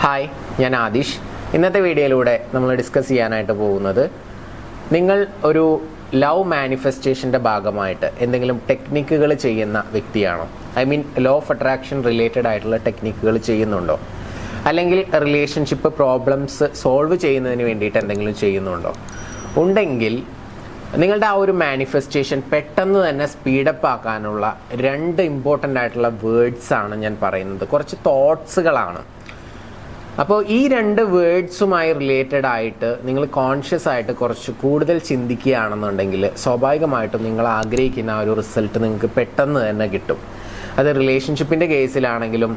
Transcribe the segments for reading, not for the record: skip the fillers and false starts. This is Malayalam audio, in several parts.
ഹായ്, ഞാൻ ആദിഷ്. ഇന്നത്തെ വീഡിയോയിലൂടെ നമ്മൾ ഡിസ്കസ് ചെയ്യാനായിട്ട് പോകുന്നത്, നിങ്ങൾ ഒരു ലവ് മാനിഫെസ്റ്റേഷൻ്റെ ഭാഗമായിട്ട് എന്തെങ്കിലും ടെക്നിക്കുകൾ ചെയ്യുന്ന വ്യക്തിയാണോ? ലോ ഓഫ് അട്രാക്ഷൻ റിലേറ്റഡ് ആയിട്ടുള്ള ടെക്നിക്കുകൾ ചെയ്യുന്നുണ്ടോ? അല്ലെങ്കിൽ റിലേഷൻഷിപ്പ് പ്രോബ്ലംസ് സോൾവ് ചെയ്യുന്നതിന് വേണ്ടിയിട്ട് എന്തെങ്കിലും ചെയ്യുന്നുണ്ടോ? ഉണ്ടെങ്കിൽ നിങ്ങളുടെ ആ ഒരു മാനിഫെസ്റ്റേഷൻ പെട്ടെന്ന് തന്നെ സ്പീഡപ്പ് ആക്കാനുള്ള രണ്ട് ഇമ്പോർട്ടൻ്റ് ആയിട്ടുള്ള വേർഡ്സാണ് ഞാൻ പറയുന്നത്. കുറച്ച് തോട്ട്സുകളാണ്. അപ്പോൾ ഈ രണ്ട് വേർഡ്സുമായി റിലേറ്റഡ് ആയിട്ട് നിങ്ങൾ കോൺഷ്യസ് ആയിട്ട് കുറച്ച് കൂടുതൽ ചിന്തിക്കുകയാണെന്നുണ്ടെങ്കിൽ സ്വാഭാവികമായിട്ടും നിങ്ങൾ ആഗ്രഹിക്കുന്ന ആ ഒരു റിസൾട്ട് നിങ്ങൾക്ക് പെട്ടെന്ന് തന്നെ കിട്ടും. അത് റിലേഷൻഷിപ്പിൻ്റെ കേസിലാണെങ്കിലും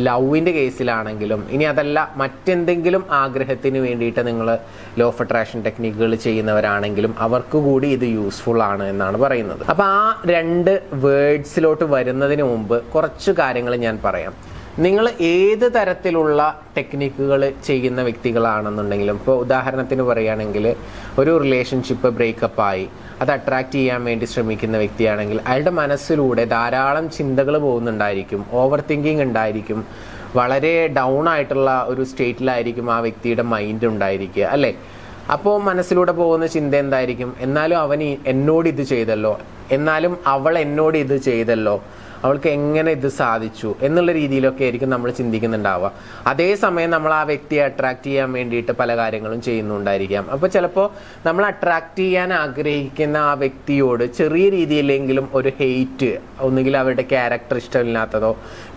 ലവിൻ്റെ കേസിലാണെങ്കിലും, ഇനി അതല്ല മറ്റെന്തെങ്കിലും ആഗ്രഹത്തിന് വേണ്ടിയിട്ട് നിങ്ങൾ ലോ ഓഫ് അട്രാക്ഷൻ ടെക്നിക്കുകൾ ചെയ്യുന്നവരാണെങ്കിലും അവർക്ക് കൂടി ഇത് യൂസ്ഫുൾ ആണ് എന്നാണ് പറയുന്നത്. അപ്പോൾ ആ രണ്ട് വേർഡ്സിലോട്ട് വരുന്നതിന് മുമ്പ് കുറച്ച് കാര്യങ്ങൾ ഞാൻ പറയാം. നിങ്ങൾ ഏത് തരത്തിലുള്ള ടെക്നിക്കുകൾ ചെയ്യുന്ന വ്യക്തികളാണെന്നുണ്ടെങ്കിലും, ഇപ്പോൾ ഉദാഹരണത്തിന് പറയുകയാണെങ്കിൽ ഒരു റിലേഷൻഷിപ്പ് ബ്രേക്കപ്പായി അത് അട്രാക്റ്റ് ചെയ്യാൻ വേണ്ടി ശ്രമിക്കുന്ന വ്യക്തിയാണെങ്കിൽ അയാളുടെ മനസ്സിലൂടെ ധാരാളം ചിന്തകൾ പോകുന്നുണ്ടായിരിക്കും, ഓവർ തിങ്കിങ് ഉണ്ടായിരിക്കും, വളരെ ഡൗൺ ആയിട്ടുള്ള ഒരു സ്റ്റേറ്റിലായിരിക്കും ആ വ്യക്തിയുടെ മൈൻഡ് ഉണ്ടായിരിക്കുക, അല്ലേ? അപ്പോൾ മനസ്സിലൂടെ പോകുന്ന ചിന്ത എന്തായിരിക്കും? എന്നാലും അവൻ എന്നോട് ഇത് ചെയ്തല്ലോ, എന്നാലും അവൾ എന്നോട് ഇത് ചെയ്തല്ലോ, അവൾക്ക് എങ്ങനെ ഇത് സാധിച്ചു എന്നുള്ള രീതിയിലൊക്കെ ആയിരിക്കും നമ്മൾ ചിന്തിക്കുന്നുണ്ടാവുക. അതേസമയം നമ്മൾ ആ വ്യക്തിയെ അട്രാക്റ്റ് ചെയ്യാൻ വേണ്ടിയിട്ട് പല കാര്യങ്ങളും ചെയ്യുന്നുണ്ടായിരിക്കാം. അപ്പോൾ ചിലപ്പോൾ നമ്മൾ അട്രാക്റ്റ് ചെയ്യാൻ ആഗ്രഹിക്കുന്ന ആ വ്യക്തിയോട് ചെറിയ രീതിയിലെങ്കിലും ഒരു ഹെയ്റ്റ്, ഒന്നുകിൽ അവരുടെ ക്യാരക്ടർ ഇഷ്ടമില്ലാത്തതോ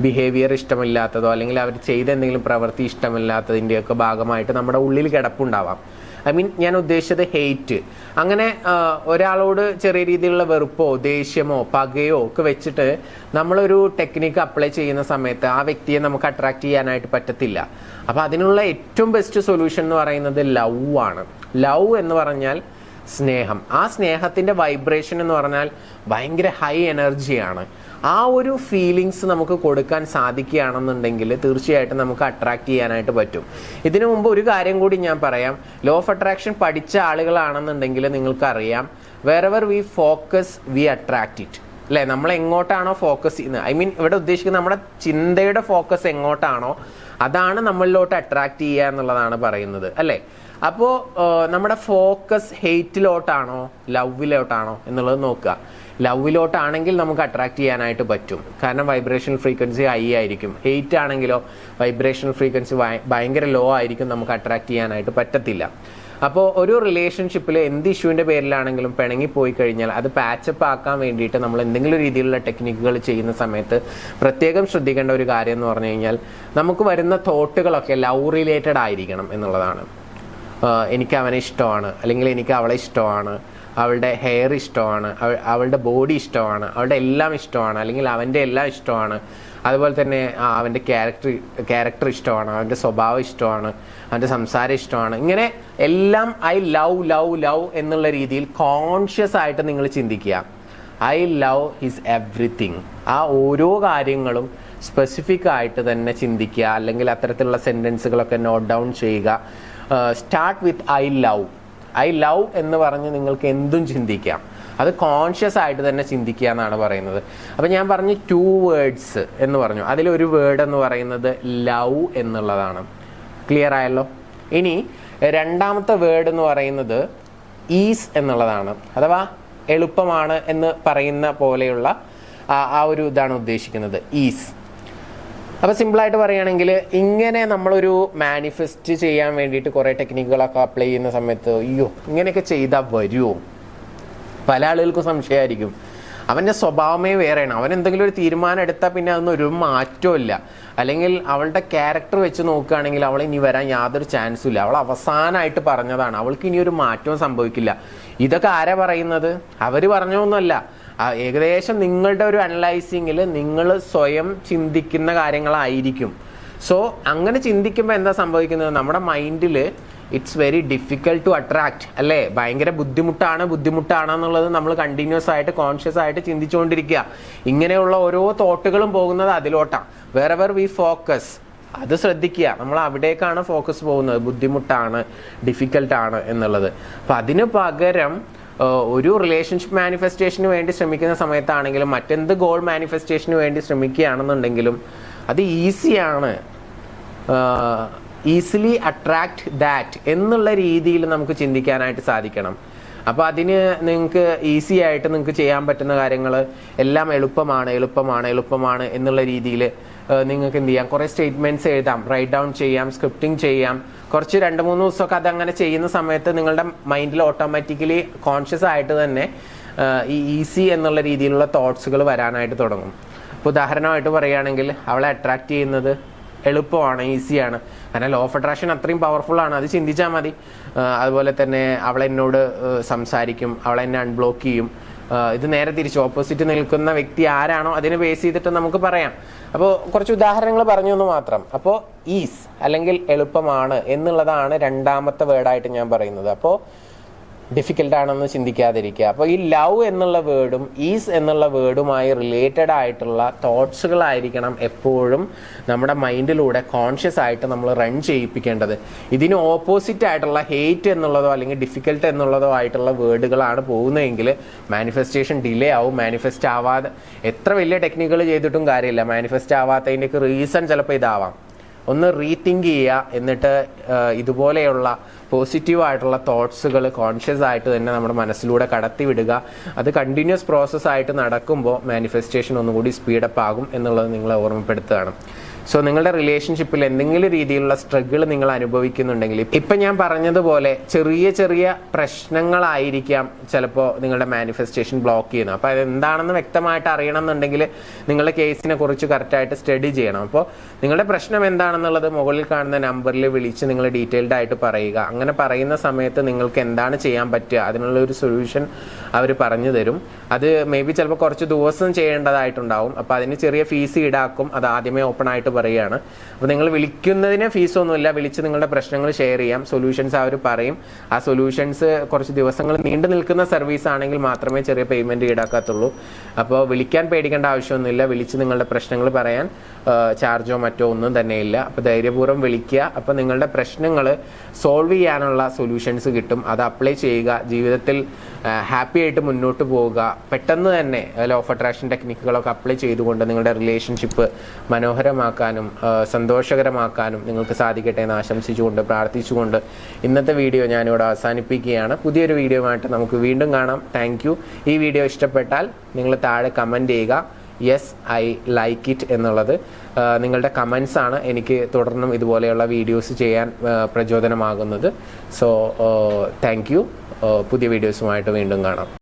ബിഹേവിയർ ഇഷ്ടമില്ലാത്തതോ അല്ലെങ്കിൽ അവർ ചെയ്ത എന്തെങ്കിലും പ്രവൃത്തി ഇഷ്ടമില്ലാത്തതിൻ്റെയൊക്കെ ഭാഗമായിട്ട് നമ്മുടെ ഉള്ളിൽ കിടപ്പുണ്ടാവാം. ഞാൻ ഉദ്ദേശിച്ചത് ഹെയ്റ്റ്. അങ്ങനെ ഒരാളോട് ചെറിയ രീതിയിലുള്ള വെറുപ്പോ ദേഷ്യമോ പകയോ ഒക്കെ വെച്ചിട്ട് നമ്മളൊരു ടെക്നിക്ക് അപ്ലൈ ചെയ്യുന്ന സമയത്ത് ആ വ്യക്തിയെ നമുക്ക് അട്രാക്ട് ചെയ്യാനായിട്ട് പറ്റത്തില്ല. അപ്പോൾ അതിനുള്ള ഏറ്റവും ബെസ്റ്റ് സൊല്യൂഷൻ എന്ന് പറയുന്നത് ലവ് ആണ്. ലവ് എന്ന് പറഞ്ഞാൽ സ്നേഹം. ആ സ്നേഹത്തിൻ്റെ വൈബ്രേഷൻ എന്ന് പറഞ്ഞാൽ ഭയങ്കര ഹൈ എനർജിയാണ്. ആ ഒരു ഫീലിങ്സ് നമുക്ക് കൊടുക്കാൻ സാധിക്കുകയാണെന്നുണ്ടെങ്കിൽ തീർച്ചയായിട്ടും നമുക്ക് അട്രാക്ട് ചെയ്യാനായിട്ട് പറ്റും. ഇതിനു മുമ്പ് ഒരു കാര്യം കൂടി ഞാൻ പറയാം. ലോ ഓഫ് അട്രാക്ഷൻ പഠിച്ച ആളുകളാണെന്നുണ്ടെങ്കിൽ നിങ്ങൾക്കറിയാം, wherever we focus we attract it, അല്ലേ? നമ്മൾ എങ്ങോട്ടാണോ ഫോക്കസ് ചെയ്യുന്നത്, ഇവിടെ ഉദ്ദേശിക്കുന്നത് നമ്മുടെ ചിന്തയുടെ ഫോക്കസ് എങ്ങോട്ടാണോ അതാണ് നമ്മളിലോട്ട് അട്രാക്ട് ചെയ്യുക എന്നുള്ളതാണ് പറയുന്നത്, അല്ലേ? അപ്പോൾ നമ്മുടെ ഫോക്കസ് ഹെയ്റ്റിലോട്ടാണോ ലവിലോട്ടാണോ എന്നുള്ളത് നോക്കുക. ലവിലോട്ടാണെങ്കിൽ നമുക്ക് അട്രാക്ട് ചെയ്യാനായിട്ട് പറ്റും, കാരണം വൈബ്രേഷണൽ ഫ്രീക്വൻസി ഹൈ ആയിരിക്കും. ഹെയ്റ്റ് ആണെങ്കിലോ വൈബ്രേഷണൽ ഫ്രീക്വൻസി ഭയങ്കര ലോ ആയിരിക്കും, നമുക്ക് അട്രാക്ട് ചെയ്യാനായിട്ട് പറ്റത്തില്ല. അപ്പോൾ ഒരു റിലേഷൻഷിപ്പിൽ എന്ത് ഇഷ്യൂവിൻ്റെ പേരിലാണെങ്കിലും പിണങ്ങിപ്പോയി കഴിഞ്ഞാൽ അത് പാച്ചപ്പ് ആക്കാൻ വേണ്ടിയിട്ട് നമ്മൾ എന്തെങ്കിലും രീതിയിലുള്ള ടെക്നിക്കുകൾ ചെയ്യുന്ന സമയത്ത് പ്രത്യേകം ശ്രദ്ധിക്കേണ്ട ഒരു കാര്യം എന്ന് പറഞ്ഞു കഴിഞ്ഞാൽ, നമുക്ക് വരുന്ന തോട്ടുകളൊക്കെ ലവ് റിലേറ്റഡ് ആയിരിക്കണം എന്നുള്ളതാണ്. എനിക്ക് അവനെ ഇഷ്ടമാണ്, അല്ലെങ്കിൽ എനിക്ക് അവളെ ഇഷ്ടമാണ്, അവളുടെ ഹെയർ ഇഷ്ടമാണ്, അവളുടെ ബോഡി ഇഷ്ടമാണ്, അവളുടെ എല്ലാം ഇഷ്ടമാണ്, അല്ലെങ്കിൽ അവൻ്റെ എല്ലാം ഇഷ്ടമാണ്, അതുപോലെ തന്നെ അവൻ്റെ ക്യാരക്ടർ ഇഷ്ടമാണ്, അവൻ്റെ സ്വഭാവം ഇഷ്ടമാണ്, അവൻ്റെ സംസാരം ഇഷ്ടമാണ്. ഇങ്ങനെ എല്ലാം ഐ ലവ് ലവ് ലവ് എന്നുള്ള രീതിയിൽ കോൺഷ്യസ് ആയിട്ട് നിങ്ങൾ ചിന്തിക്കുക. I love his everything. ആ ഓരോ കാര്യങ്ങളും സ്പെസിഫിക് ആയിട്ട് തന്നെ ചിന്തിക്കുക, അല്ലെങ്കിൽ അത്തരത്തിലുള്ള സെൻറ്റൻസുകളൊക്കെ നോട്ട് ഡൗൺ ചെയ്യുക. Start with I love. I love എന്ന് പറഞ്ഞ് നിങ്ങൾക്ക് എന്തും ചിന്തിക്കാം. അത് കോൺഷ്യസ് ആയിട്ട് തന്നെ ചിന്തിക്കുക എന്നാണ് പറയുന്നത്. അപ്പം ഞാൻ പറഞ്ഞു 2 വേർഡ്സ് എന്ന് പറഞ്ഞു. അതിലൊരു വേർഡ് എന്ന് പറയുന്നത് ലവ് എന്നുള്ളതാണ്. ക്ലിയർ ആയല്ലോ? ഇനി രണ്ടാമത്തെ വേർഡ് എന്ന് പറയുന്നത് ഈസ് എന്നുള്ളതാണ്. അഥവാ എളുപ്പമാണ് എന്ന് പറയുന്ന പോലെയുള്ള ആ ഒരു ഇതാണ് ഉദ്ദേശിക്കുന്നത്, ഈസ്. അപ്പോൾ സിമ്പിളായിട്ട് പറയുകയാണെങ്കിൽ, ഇങ്ങനെ നമ്മളൊരു മാനിഫെസ്റ്റ് ചെയ്യാൻ വേണ്ടിയിട്ട് കുറേ ടെക്നിക്കുകളൊക്കെ അപ്ലൈ ചെയ്യുന്ന സമയത്ത് അയ്യോ ഇങ്ങനെയൊക്കെ ചെയ്താൽ വരുമോ? പല ആളുകൾക്കും സംശയമായിരിക്കും. അവൻ്റെ സ്വഭാവമേ വേറെയാണ്. അവൻ എന്തെങ്കിലും ഒരു തീരുമാനം എടുത്താൽ പിന്നെ അതൊന്നും ഒരു മാറ്റവും ഇല്ല. അല്ലെങ്കിൽ അവളുടെ ക്യാരക്ടർ വെച്ച് നോക്കുകയാണെങ്കിൽ അവൾ ഇനി വരാൻ യാതൊരു ചാൻസും ഇല്ല. അവൾ അവസാനമായിട്ട് പറഞ്ഞതാണ്, അവൾക്ക് ഇനി ഒരു മാറ്റവും സംഭവിക്കില്ല. ഇതൊക്കെ ആരാ പറയുന്നത്? അവർ പറഞ്ഞൊന്നുമല്ല. ഏകദേശം നിങ്ങളുടെ ഒരു അനലൈസിങ്ങിൽ നിങ്ങൾ സ്വയം ചിന്തിക്കുന്ന കാര്യങ്ങളായിരിക്കും. സോ അങ്ങനെ ചിന്തിക്കുമ്പോൾ എന്താ സംഭവിക്കുന്നത്? നമ്മുടെ മൈൻഡിൽ it's very difficult to attract, അല്ലേ? ഭയങ്കര ബുദ്ധിമുട്ടാണെന്നുള്ളത് നമ്മൾ കണ്ടിന്യൂസ് ആയിട്ട് കോൺഷ്യസ് ആയിട്ട് ചിന്തിച്ചുകൊണ്ടിരിക്കുക. ഇങ്ങനെയുള്ള ഓരോ തോട്ടുകളും പോകുന്നത് അതിലോട്ടാണ്. വെറെവർ വി ഫോക്കസ്, അത് ശ്രദ്ധിക്കുക. നമ്മൾ അവിടേക്കാണ് ഫോക്കസ് പോകുന്നത്, ബുദ്ധിമുട്ടാണ്, ഡിഫിക്കൽട്ടാണ് എന്നുള്ളത്. അപ്പം അതിന് പകരം ഒരു റിലേഷൻഷിപ്പ് മാനിഫെസ്റ്റേഷന് വേണ്ടി ശ്രമിക്കുന്ന സമയത്താണെങ്കിലും മറ്റെന്ത് ഗോൾ മാനിഫെസ്റ്റേഷന് വേണ്ടി ശ്രമിക്കുകയാണെന്നുണ്ടെങ്കിലും അത് ഈസിയാണ്. ഈസിലി അട്രാക്ട് ദാറ്റ് എന്നുള്ള രീതിയിൽ നമുക്ക് ചിന്തിക്കാനായിട്ട് സാധിക്കണം. അപ്പോൾ അതിന് നിങ്ങൾക്ക് ഈസി ആയിട്ട് നിങ്ങൾക്ക് ചെയ്യാൻ പറ്റുന്ന കാര്യങ്ങൾ എല്ലാം എളുപ്പമാണ് എന്നുള്ള രീതിയിൽ നിങ്ങൾക്ക് എന്ത് ചെയ്യാം, കുറേ സ്റ്റേറ്റ്മെൻറ്റ്സ് എഴുതാം, റൈറ്റ് ഡൗൺ ചെയ്യാം, സ്ക്രിപ്റ്റിംഗ് ചെയ്യാം. കുറച്ച് 2-3 ദിവസമൊക്കെ അതങ്ങനെ ചെയ്യുന്ന സമയത്ത് നിങ്ങളുടെ മൈൻഡിൽ ഓട്ടോമാറ്റിക്കലി കോൺഷ്യസ് ആയിട്ട് തന്നെ ഈ ഈസി എന്നുള്ള രീതിയിലുള്ള തോട്ട്സുകൾ വരാനായിട്ട് തുടങ്ങും. ഇപ്പോൾ ഉദാഹരണമായിട്ട് പറയുകയാണെങ്കിൽ, അവളെ അട്രാക്റ്റ് ചെയ്യുന്നത് എളുപ്പമാണ്, ഈസിയാണ്. കാരണം ലോ ഓഫ് അട്രാക്ഷൻ അത്രയും പവർഫുൾ ആണ്, അത് ചിന്തിച്ചാൽ മതി. അതുപോലെ തന്നെ അവളെന്നോട് സംസാരിക്കും, അവളെന്നെ അൺബ്ലോക്ക് ചെയ്യും. ഇത് നേരെ തിരിച്ച് ഓപ്പോസിറ്റ് നിൽക്കുന്ന വ്യക്തി ആരാണോ അതിനെ ബേസ് ചെയ്തിട്ട് നമുക്ക് പറയാം. അപ്പോൾ കുറച്ച് ഉദാഹരണങ്ങൾ പറഞ്ഞു എന്ന് മാത്രം. അപ്പോൾ ഈസ് അല്ലെങ്കിൽ എളുപ്പമാണ് എന്നുള്ളതാണ് രണ്ടാമത്തെ വേർഡായിട്ട് ഞാൻ പറയുന്നത്. അപ്പോൾ ഡിഫിക്കൽട്ട് ആണെന്ന് ചിന്തിക്കാതിരിക്കുക. അപ്പോൾ ഈ ലവ് എന്നുള്ള വേർഡും ഈസ് എന്നുള്ള വേർഡുമായി റിലേറ്റഡ് ആയിട്ടുള്ള തോട്ട്സുകളായിരിക്കണം എപ്പോഴും നമ്മുടെ മൈൻഡിലൂടെ കോൺഷ്യസ് ആയിട്ട് നമ്മൾ റൺ ചെയ്യിപ്പിക്കേണ്ടത്. ഇതിന് ഓപ്പോസിറ്റ് ആയിട്ടുള്ള ഹേറ്റ് എന്നുള്ളതോ അല്ലെങ്കിൽ ഡിഫിക്കൽട്ട് എന്നുള്ളതോ ആയിട്ടുള്ള വേർഡുകളാണ് പോകുന്നതെങ്കിൽ മാനിഫെസ്റ്റേഷൻ ഡിലേ ആവും. മാനിഫെസ്റ്റ് ആവാതെ എത്ര വലിയ ടെക്നിക്കുകൾ ചെയ്തിട്ടും കാര്യമില്ല. മാനിഫെസ്റ്റ് ആവാത്തതിൻ്റെയൊക്കെ റീസൺ ചിലപ്പോൾ ഇതാവാം. ഒന്ന് റീതിങ്ക് ചെയ്യുക, എന്നിട്ട് ഇതുപോലെയുള്ള പോസിറ്റീവ് ആയിട്ടുള്ള തോട്ട്സുകൾ കോൺഷ്യസ് ആയിട്ട് തന്നെ നമ്മുടെ മനസ്സിലൂടെ കടത്തി വിടുക. അത് കണ്ടിന്യൂസ് പ്രോസസ്സായിട്ട് നടക്കുമ്പോൾ മാനിഫെസ്റ്റേഷൻ ഒന്നുകൂടി സ്പീഡപ്പ് ആകും എന്നുള്ളത് നിങ്ങളെ ഓർമ്മപ്പെടുത്തുകയാണ്. സോ നിങ്ങളുടെ റിലേഷൻഷിപ്പിൽ എന്തെങ്കിലും രീതിയിലുള്ള സ്ട്രഗിൾ നിങ്ങൾ അനുഭവിക്കുന്നുണ്ടെങ്കിൽ, ഇപ്പം ഞാൻ പറഞ്ഞതുപോലെ ചെറിയ ചെറിയ പ്രശ്നങ്ങളായിരിക്കാം ചിലപ്പോൾ നിങ്ങളുടെ മാനിഫെസ്റ്റേഷൻ ബ്ലോക്ക് ചെയ്യുന്നത്. അപ്പോൾ അതെന്താണെന്ന് വ്യക്തമായിട്ട് അറിയണം എന്നുണ്ടെങ്കിൽ നിങ്ങളുടെ കേസിനെ കുറിച്ച് കറക്റ്റായിട്ട് സ്റ്റഡി ചെയ്യണം. അപ്പോൾ നിങ്ങളുടെ പ്രശ്നം എന്താണെന്നുള്ളത് മുകളിൽ കാണുന്ന നമ്പറിൽ വിളിച്ച് നിങ്ങൾ ഡീറ്റെയിൽഡ് ആയിട്ട് പറയുക. അങ്ങനെ പറയുന്ന സമയത്ത് നിങ്ങൾക്ക് എന്താണ് ചെയ്യാൻ പറ്റുക, അതിനുള്ള ഒരു സൊല്യൂഷൻ അവർ പറഞ്ഞു തരും. അത് മേ ബി ചിലപ്പോൾ കുറച്ച് ദിവസം ചെയ്യേണ്ടതായിട്ടുണ്ടാവും. അപ്പോൾ അതിന് ചെറിയ ഫീസ് ഈടാക്കും. അത് ആദ്യമേ ഓപ്പൺ ആയിട്ട് പറയുകയാണ്. അപ്പോൾ നിങ്ങൾ വിളിക്കുന്നതിന് ഫീസൊന്നുമില്ല, വിളിച്ച് നിങ്ങളുടെ പ്രശ്നങ്ങൾ ഷെയർ ചെയ്യാം. സൊല്യൂഷൻസ് അവർ പറയും. ആ സൊല്യൂഷൻസ് കുറച്ച് ദിവസങ്ങൾ നീണ്ടു നിൽക്കുന്ന സർവീസ് ആണെങ്കിൽ മാത്രമേ ചെറിയ പേയ്മെൻറ്റ് ഈടാക്കത്തുള്ളൂ. അപ്പോൾ വിളിക്കാൻ പേടിക്കേണ്ട ആവശ്യമൊന്നുമില്ല. വിളിച്ച് നിങ്ങളുടെ പ്രശ്നങ്ങൾ പറയാൻ ചാർജോ മറ്റോ ഒന്നും തന്നെയില്ല. അപ്പോൾ ധൈര്യപൂർവ്വം വിളിക്കുക. അപ്പോൾ നിങ്ങളുടെ പ്രശ്നങ്ങൾ സോൾവ് ചെയ്യാനുള്ള സൊല്യൂഷൻസ് കിട്ടും. അത് അപ്ലൈ ചെയ്യുക. ജീവിതത്തിൽ ഹാപ്പി ആയിട്ട് മുന്നോട്ട് പോവുക. പെട്ടെന്ന് തന്നെ ലോ ഓഫ് അട്രാക്ഷൻ ടെക്നിക്കുകളൊക്കെ അപ്ലൈ ചെയ്തുകൊണ്ട് നിങ്ങളുടെ റിലേഷൻഷിപ്പ് മനോഹരമാക്കാനും സന്തോഷകരമാക്കാനും നിങ്ങൾക്ക് സാധിക്കട്ടെ എന്ന് ആശംസിച്ചുകൊണ്ട് പ്രാർത്ഥിച്ചുകൊണ്ട് ഇന്നത്തെ വീഡിയോ ഞാനിവിടെ അവസാനിപ്പിക്കുകയാണ്. പുതിയൊരു വീഡിയോ ആയിട്ട് നമുക്ക് വീണ്ടും കാണാം. Thank you. ഈ വീഡിയോ ഇഷ്ടപ്പെട്ടാൽ നിങ്ങൾ താഴെ കമൻറ്റ് ചെയ്യുക. യെസ് ഐ ലൈക്ക് ഇറ്റ് എന്നുള്ളത് നിങ്ങളുടെ കമൻസ് ആണ് എനിക്ക് തുടർന്നും ഇതുപോലെയുള്ള വീഡിയോസ് ചെയ്യാൻ പ്രചോദനമാകുന്നത്. So thank you. പുതിയ വീഡിയോസുമായിട്ട് വീണ്ടും കാണാം.